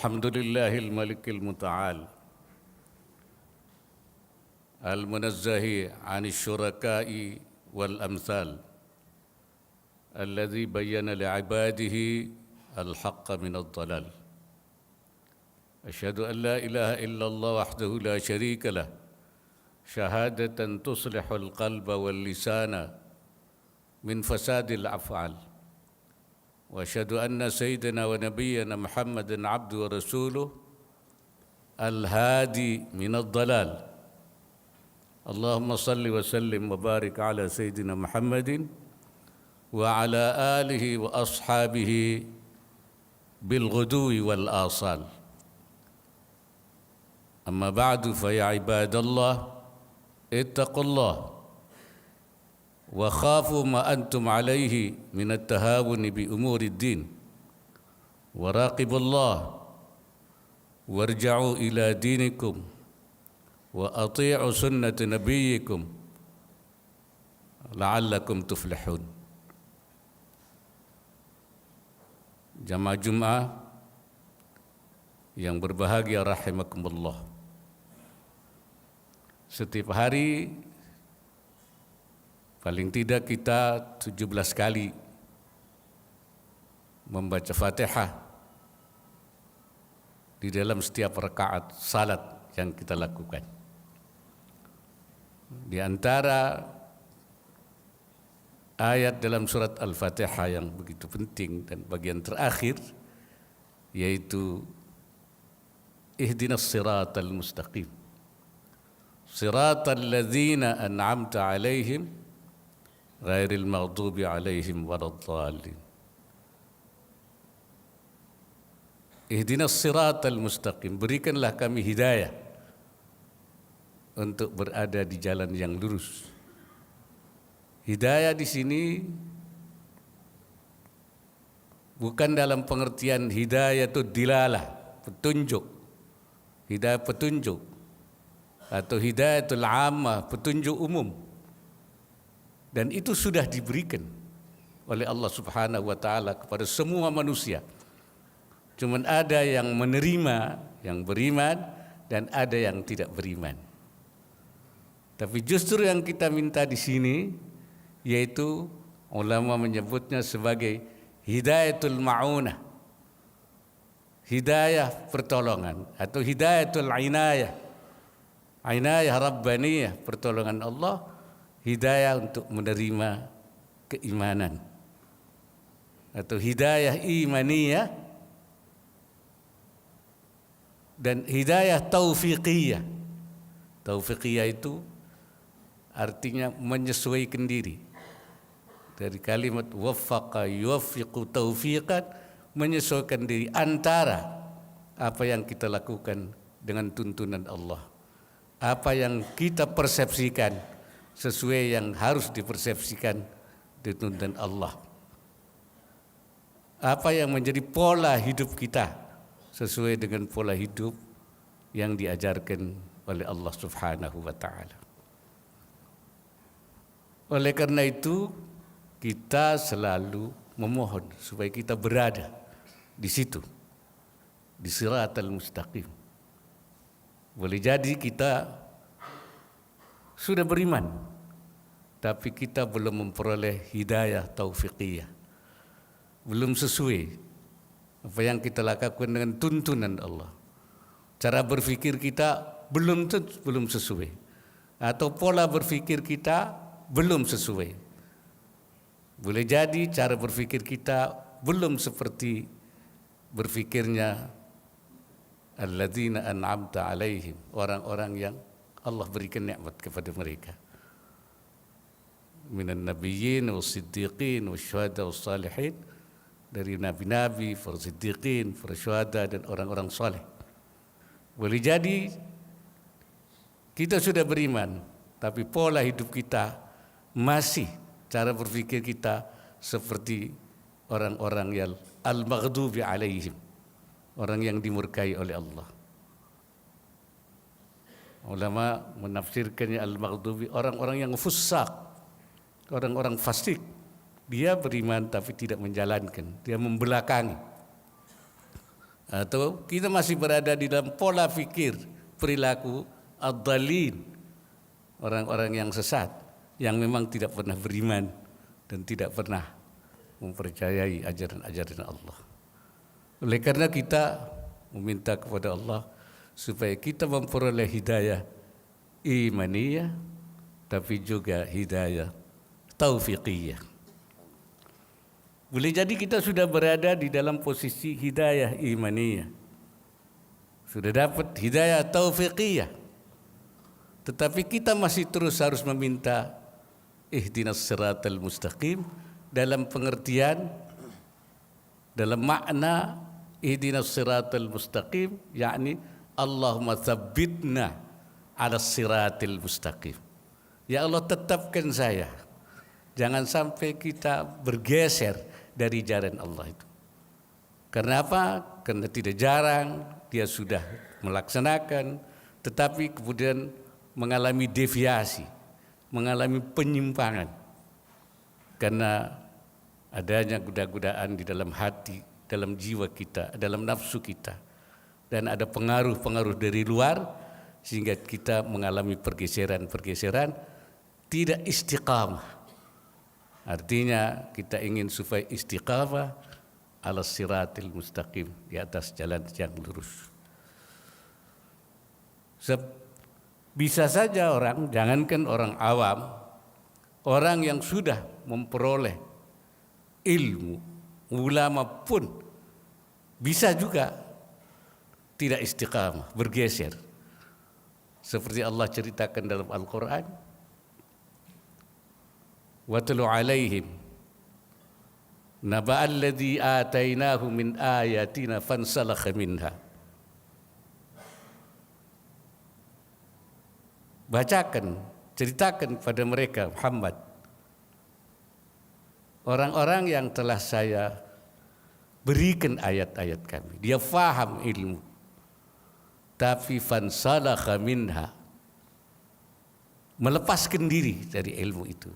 الحمد لله الملك المتعال المنزه عن الشركاء والأمثال الذي بين لعباده الحق من الضلال. أشهد أن لا إله إلا الله وحده لا شريك له شهادة تصلح القلب واللسان من فساد الأفعال. وأشهد أن سيدنا ونبينا محمد عبده ورسوله الهادي من الضلال. اللهم صل وسلم وبارك على سيدنا محمد وعلى آله وأصحابه بالغدو والآصال. أما بعد فيا عباد الله اتقوا الله وخافوا ما أنتم عليه من التهاون بأمور الدين، وراقبوا الله وارجعوا إلى دينكم وأطيعوا سنة نبيكم لعلكم تفلحون. Jamaah Jumat yang berbahagia rahimakumullah. Setiap hari paling tidak kita 17 kali membaca Fatihah di dalam setiap rakaat salat yang kita lakukan. Di antara ayat dalam surat Al-Fatihah yang begitu penting dan bagian terakhir yaitu ihdinas siratal mustaqim siratal ladzina an'amta alaihim ghairil maghdubi alaihim waladdallin. Ihdinas siratal mustaqim, berikanlah kami hidayah untuk berada di jalan yang lurus. Hidayah di sini bukan dalam pengertian hidayah itu dilalah, petunjuk. Hidayah petunjuk atau hidayatul ammah, petunjuk umum. Dan itu sudah diberikan oleh Allah Subhanahu wa taala kepada semua manusia. Cuman ada yang menerima, yang beriman, dan ada yang tidak beriman. Tapi justru yang kita minta di sini yaitu ulama menyebutnya sebagai hidayatul ma'unah, hidayah pertolongan atau hidayatul inayah, inayah rabbaniyah, pertolongan Allah, hidayah untuk menerima keimanan atau hidayah imaniyah dan hidayah taufiqiyah. Taufiqiyah itu artinya menyesuaikan diri. Dari kalimat waffaqa yuwaffiqu taufiqan, menyesuaikan diri antara apa yang kita lakukan dengan tuntunan Allah, apa yang kita persepsikan sesuai yang harus dipersepsikan di tuntunan Allah, apa yang menjadi pola hidup kita sesuai dengan pola hidup yang diajarkan oleh Allah Subhanahu wa taala. Oleh karena itu kita selalu memohon supaya kita berada di situ, di siratal mustaqim. Boleh jadi kita sudah beriman, tapi kita belum memperoleh hidayah taufiqiyah, belum sesuai apa yang kita lakukan dengan tuntunan Allah. Cara berpikir kita belum sesuai, atau pola berpikir kita belum sesuai. Boleh jadi cara berpikir kita belum seperti berpikirnya alladzina an'amta alaihim, orang-orang yang Allah berikan nikmat kepada mereka. Minan nabiyyin was-siddiqin wasyuhada was-salihin, dari nabi-nabi, para siddiqin, para syuhada dan orang-orang saleh. Boleh jadi kita sudah beriman, tapi pola hidup kita masih, cara berpikir kita seperti orang-orang yang al-maghdubi alaihim, orang yang dimurkai oleh Allah. Ulama menafsirkannya al-maghdubi, orang-orang yang fusaq, orang-orang fasik. Dia beriman tapi tidak menjalankan, dia membelakangi Atau kita masih berada di dalam pola fikir, perilaku ad-dhalin, orang-orang yang sesat, yang memang tidak pernah beriman dan tidak pernah mempercayai ajaran-ajaran Allah. Oleh karena kita meminta kepada Allah supaya kita memperoleh hidayah imaniyah, tapi juga hidayah taufiqiyah. Boleh jadi kita sudah berada di dalam posisi hidayah imaniyah, sudah dapat hidayah taufiqiyah, tetapi kita masih terus harus meminta ihdinas siratal mustaqim dalam pengertian, dalam makna ihdinas siratal mustaqim, yakni Allahumma tsabbitna ala siratil mustaqim. Ya Allah, tetapkan saya, jangan sampai kita bergeser dari jalan Allah itu. Karena apa? Karena tidak jarang dia sudah melaksanakan, tetapi kemudian mengalami deviasi, mengalami penyimpangan. Karena adanya goda-godaan di dalam hati, dalam jiwa kita, dalam nafsu kita. Dan ada pengaruh-pengaruh dari luar, sehingga kita mengalami pergeseran-pergeseran, tidak istiqamah. Artinya kita ingin supaya istiqamah ala siratil mustaqim, di atas jalan yang lurus. Bisa saja orang, jangankan orang awam, orang yang sudah memperoleh ilmu, ulama pun bisa juga tidak istiqamah, bergeser. Seperti Allah ceritakan dalam Al-Quran, وَاتْلُ عَلَيْهِمْ نَبَأَ الَّذِي آتَيْنَاهُ مِنْ آيَاتِنَا فَانْسَلَخَ مِنْهَا. Bacakan, ceritakan pada mereka Muhammad, orang-orang yang telah saya berikan ayat-ayat kami, dia faham ilmu, tapi fansalakha minha, melepaskan diri dari ilmu itu.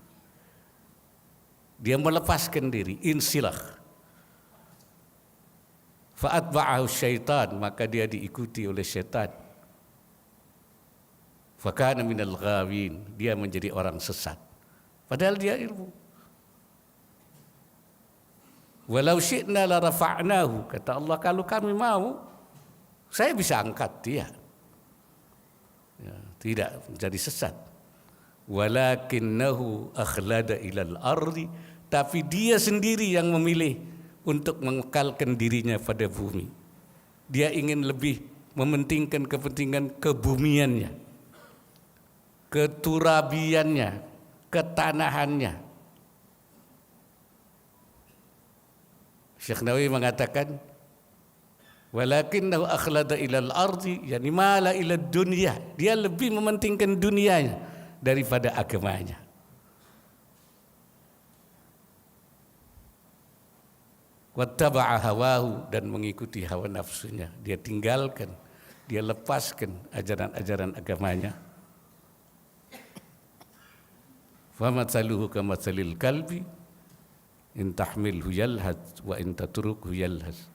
Dia melepaskan diri, insilah. Fa'atba'ahu syaitan, maka dia diikuti oleh syaitan. Fakana minal ghawin, dia menjadi orang sesat. Padahal dia ilmu. Walau syi'na la rafa'nahu, kata Allah, kalau kami mau, saya bisa angkat dia. Ya, tidak menjadi sesat. Walakinnahu akhlada ilal ardi, tapi dia sendiri yang memilih untuk mengekalkan dirinya pada bumi. Dia ingin lebih mementingkan kepentingan kebumiannya, keturabiannya, ketanahannya. Syekh Nawawi mengatakan, walakinnahu akhlada ilal ardi, yani mala ilad dunya. Dia lebih mementingkan dunianya daripada agamanya. Wattaba'a hawahu, dan mengikuti hawa nafsunya. Dia tinggalkan, dia lepaskan ajaran-ajaran agamanya. Famatsaluhu kamatsalil kalbi in tahmilhu yalhad wa in tatrukhu yalhas.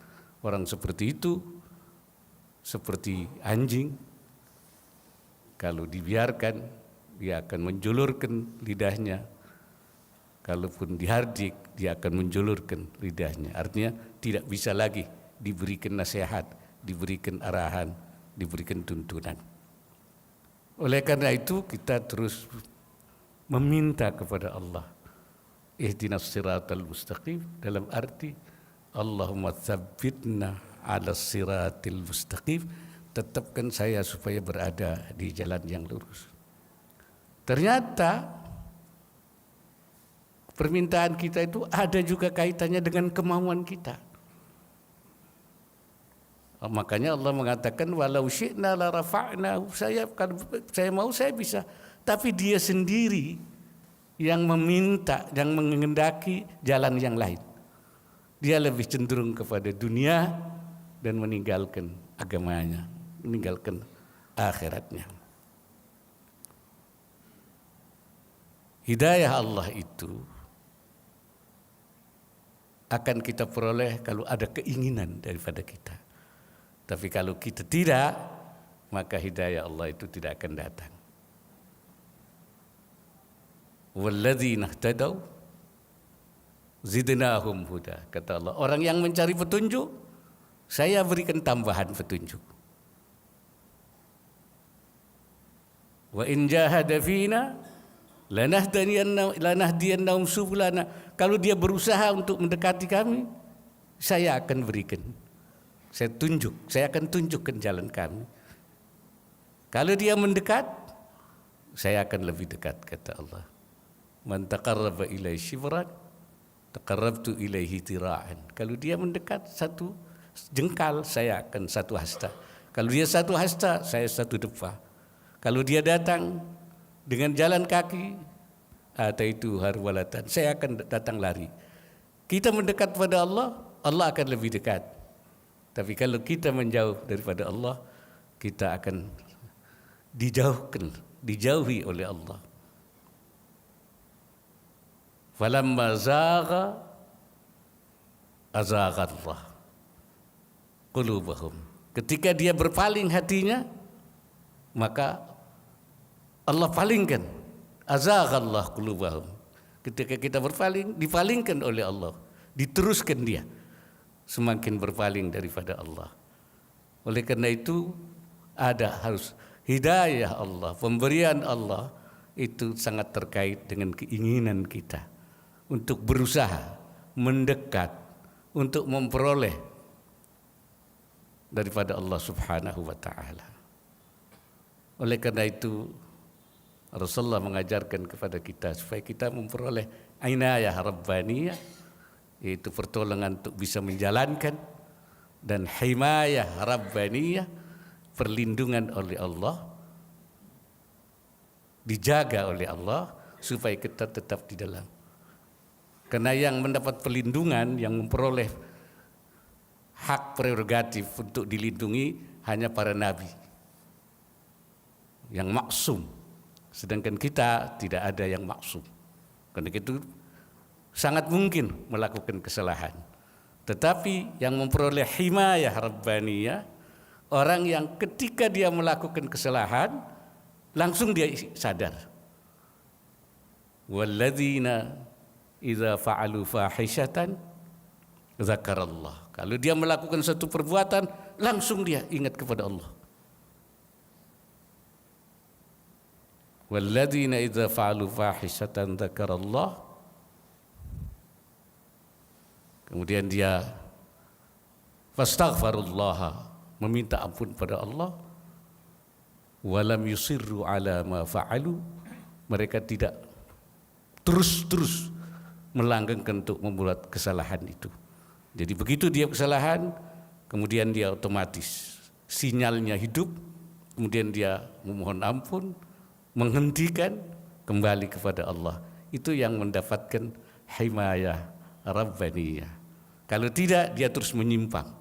Orang seperti itu seperti anjing, kalau dibiarkan dia akan menjulurkan lidahnya, kalaupun dihardik dia akan menjulurkan lidahnya. Artinya tidak bisa lagi diberikan nasihat, diberikan arahan, diberikan tuntunan. Oleh karena itu kita terus meminta kepada Allah, ihdinas siratal mustaqim, dalam arti Allahumma tsabbitna ala siratil mustaqim, tetapkan saya supaya berada di jalan yang lurus. Ternyata permintaan kita itu ada juga kaitannya dengan kemauan kita. Makanya Allah mengatakan walau syi'na la rafa'nahu, kalau saya mau saya bisa, tapi dia sendiri yang meminta, yang mengendaki jalan yang lain. Dia lebih cenderung kepada dunia dan meninggalkan agamanya, meninggalkan akhiratnya. Hidayah Allah itu akan kita peroleh kalau ada keinginan daripada kita. Tapi kalau kita tidak, maka hidayah Allah itu tidak akan datang. Walladzina ihtadaw zidnahum huda. Kata Allah, orang yang mencari petunjuk, saya berikan tambahan petunjuk. Wa in jahada fina lanahdiyannahum subulana. Kalau dia berusaha untuk mendekati kami, saya akan berikan. Saya akan tunjukkan jalan kami. Kalau dia mendekat, saya akan lebih dekat, kata Allah. Man taqarraba ilaihi shibran taqarrabtu ilaihi tira'an. Kalau dia mendekat satu jengkal, saya akan satu hasta. Kalau dia satu hasta, saya satu depa. Kalau dia datang dengan jalan kaki, ataitu harwalatan, saya akan datang lari. Kita mendekat pada Allah, Allah akan lebih dekat. Tapi kalau kita menjauh daripada Allah, kita akan dijauhi oleh Allah. Falamma zagha azagha Allah qulubahum. Ketika dia berpaling hatinya, maka Allah palingkan. Azagha Allah qulubahum. Ketika kita berpaling, dipalingkan oleh Allah, diteruskan dia semakin berpaling daripada Allah. Oleh karena itu harus hidayah Allah, pemberian Allah itu sangat terkait dengan keinginan kita untuk berusaha mendekat, untuk memperoleh daripada Allah Subhanahu wa taala. Oleh karena itu Rasulullah mengajarkan kepada kita supaya kita memperoleh inayah rabbaniyah, yaitu pertolongan untuk bisa menjalankan, dan himayah rabbaniyah, perlindungan oleh Allah, dijaga oleh Allah supaya kita tetap di dalam. Karena yang mendapat perlindungan, yang memperoleh hak prerogatif untuk dilindungi hanya para nabi yang maksum, sedangkan kita tidak ada yang maksum. Karena itu sangat mungkin melakukan kesalahan. Tetapi yang memperoleh himayah rabbaniyah, orang yang ketika dia melakukan kesalahan langsung dia sadar. Walladzina idza fa'alu fahishatan dzakarallah. Kalau dia melakukan satu perbuatan, langsung dia ingat kepada Allah. Walladzina idza fa'alu fahishatan dzakarallah. Kemudian dia fastaghfirullah, meminta ampun pada Allah. Walam yusirru ala ma fa'alu, mereka tidak terus melanggengkan untuk membuat kesalahan itu. Jadi begitu dia kesalahan, kemudian dia otomatis sinyalnya hidup, kemudian dia memohon ampun, menghentikan, kembali kepada Allah. Itu yang mendapatkan himayah rabbaniyah. Kalau tidak, dia terus menyimpang.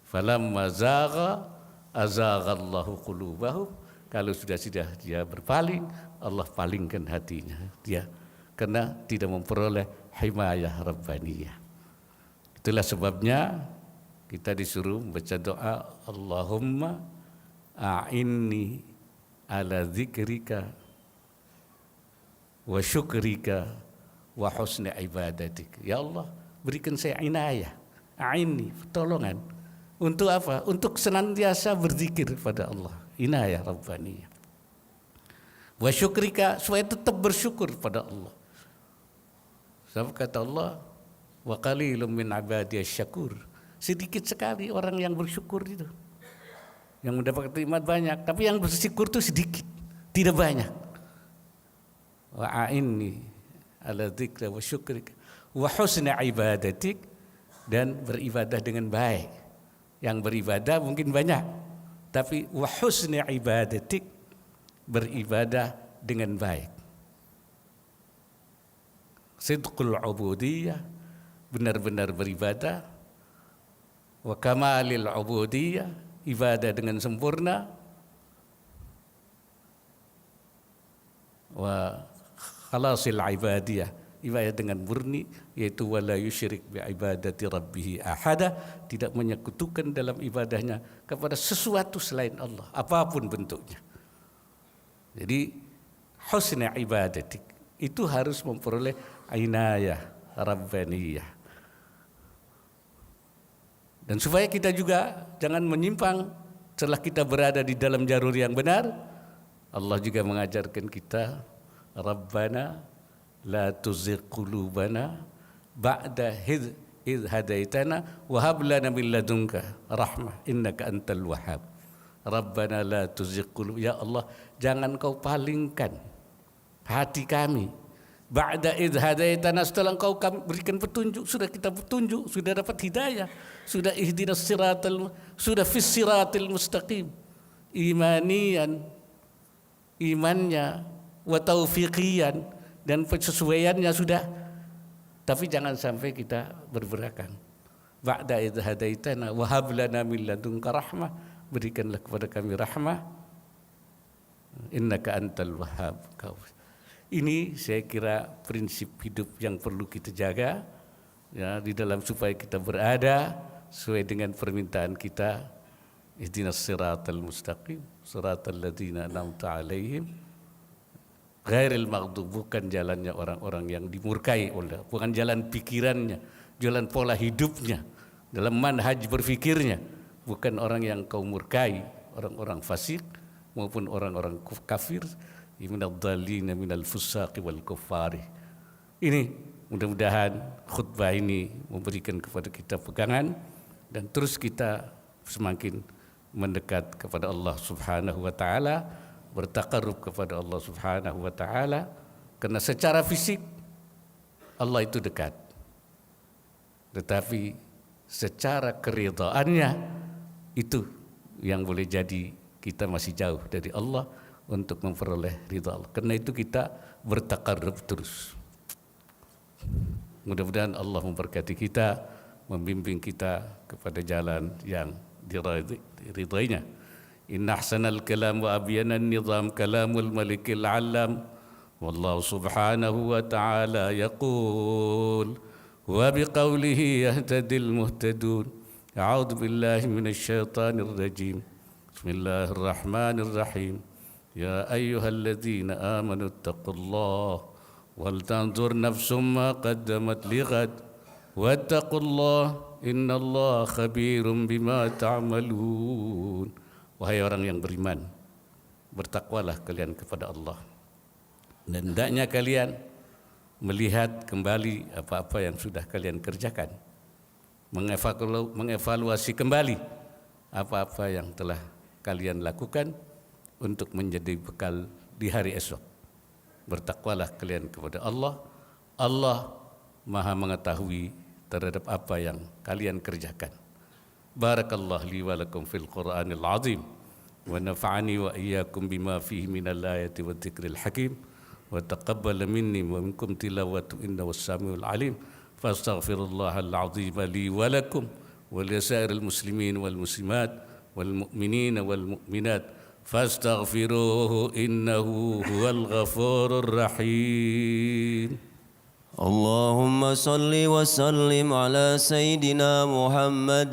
Falamma zagha azaghallahu qulubahum. Kalau sudah dia berpaling, Allah palingkan hatinya dia, karena tidak memperoleh himayah rabbaniyah. Itulah sebabnya kita disuruh baca doa, Allahumma a'inni ala dzikrika wa syukrika wa husni ibadatik. Ya Allah, berikan saya inayah, a'inni, pertolongan. Untuk apa? Untuk senantiasa berzikir pada Allah. Inayah rabbaniyah. Wa syukrika, supaya tetap bersyukur pada Allah. Sebab kata Allah, wa qalilum min ibadiyas syakur. Sedikit sekali orang yang bersyukur itu, yang mendapat nikmat banyak, tapi yang bersyukur itu sedikit, tidak banyak. Wa a'inni ala dzikra wa syukrika wa husni ibadatik, dan beribadah dengan baik. Yang beribadah mungkin banyak, tapi wa husni ibadatik, beribadah dengan baik. Sidqul ubudiyah, benar-benar beribadah. Wa kamalil ubudiyah, ibadah dengan sempurna. Wa khalasil ibadiyah, ibadah dengan murni, yaitu wala yusyrik bi ibadati rabbih ahada, tidak menyekutukan dalam ibadahnya kepada sesuatu selain Allah apapun bentuknya. Jadi husna ibadatik itu harus memperoleh inayah rabbaniyah. Dan supaya kita juga jangan menyimpang setelah kita berada di dalam jalur yang benar, Allah juga mengajarkan kita, Rabbana la tuzigh qulubana ba'da idh hadaitana wa hab lana min ladunka rahmah innaka antal wahhab. Rabbana la tuzigh qulub, ya Allah, jangan kau palingkan hati kami. Ba'da idh hadaitana, setelah engkau berikan petunjuk, sudah kita petunjuk, sudah dapat hidayah, sudah ihdinas siratal, sudah fis siratil mustaqim. Imanian, imannya, wa taufiqiyan, dan penyesuaiannya sudah. Tapi jangan sampai kita berberakan. Ba'da idh hadaitana wa hab lana min ladunka rahmah, berikanlah kepada kami rahmah, innaka antal wahhab. Ini saya kira prinsip hidup yang perlu kita jaga, ya, di dalam supaya kita berada sesuai dengan permintaan kita. Ihdinas siratal mustaqim, siratal ladzina an'amta 'alaihim ghairil maghdub, bukan jalannya orang-orang yang dimurkai oleh, bukan jalan pikirannya, jalan pola hidupnya, dalam manhaj berfikirnya, bukan orang yang kau murkai, orang-orang fasik maupun orang-orang kafir, minal dhalina minal fusaqi wal kuffari. Ini mudah-mudahan khutbah ini memberikan kepada kita pegangan dan terus kita semakin mendekat kepada Allah Subhanahu wa taala, bertaqarrub kepada Allah Subhanahu wa taala, karena secara fisik Allah itu dekat. Tetapi secara keridhaannya itu yang boleh jadi kita masih jauh dari Allah untuk memperoleh ridha Allah. Karena itu kita bertaqarrub terus. Mudah-mudahan Allah memberkati kita, membimbing kita kepada jalan yang diridainya. Inna ahsanal kalam wa abyanan nizam kalamul malikil alam. Wallahu subhanahu wa ta'ala yaqul wa biqawlihi yahtadil muhtadun. A'udzu billahi minasy syaithanir rajim. Bismillahirrahmanirrahim. Ya ayyuhalladzina amanu taqullaha wal tanzur nafsum ma qaddamat lighad wattaqullaha innallaha khabirum bima ta'malun. Wahai orang yang beriman, bertakwalah kalian kepada Allah, dan hendaknya kalian melihat kembali apa-apa yang sudah kalian kerjakan, mengevaluasi kembali apa-apa yang telah kalian lakukan untuk menjadi bekal di hari esok. Bertakwalah kalian kepada Allah. Allah Maha mengetahui terhadap apa yang kalian kerjakan. Barakallahu li wa lakum fil Qur'anil azim wa nafa'ani wa iyyakum bima fihi minal ayati wa dzikril hakim wa taqabbala minni wa minkum tilawatu innahu was-sami'ul alim. Fastaghfirullahal azim li wa lakum wa lisairil muslimin wal muslimat wal mu'minina wal mu'minat فاستغفروه إنه هو الغفور الرحيم. اللهم صل وسلم على سيدنا محمد.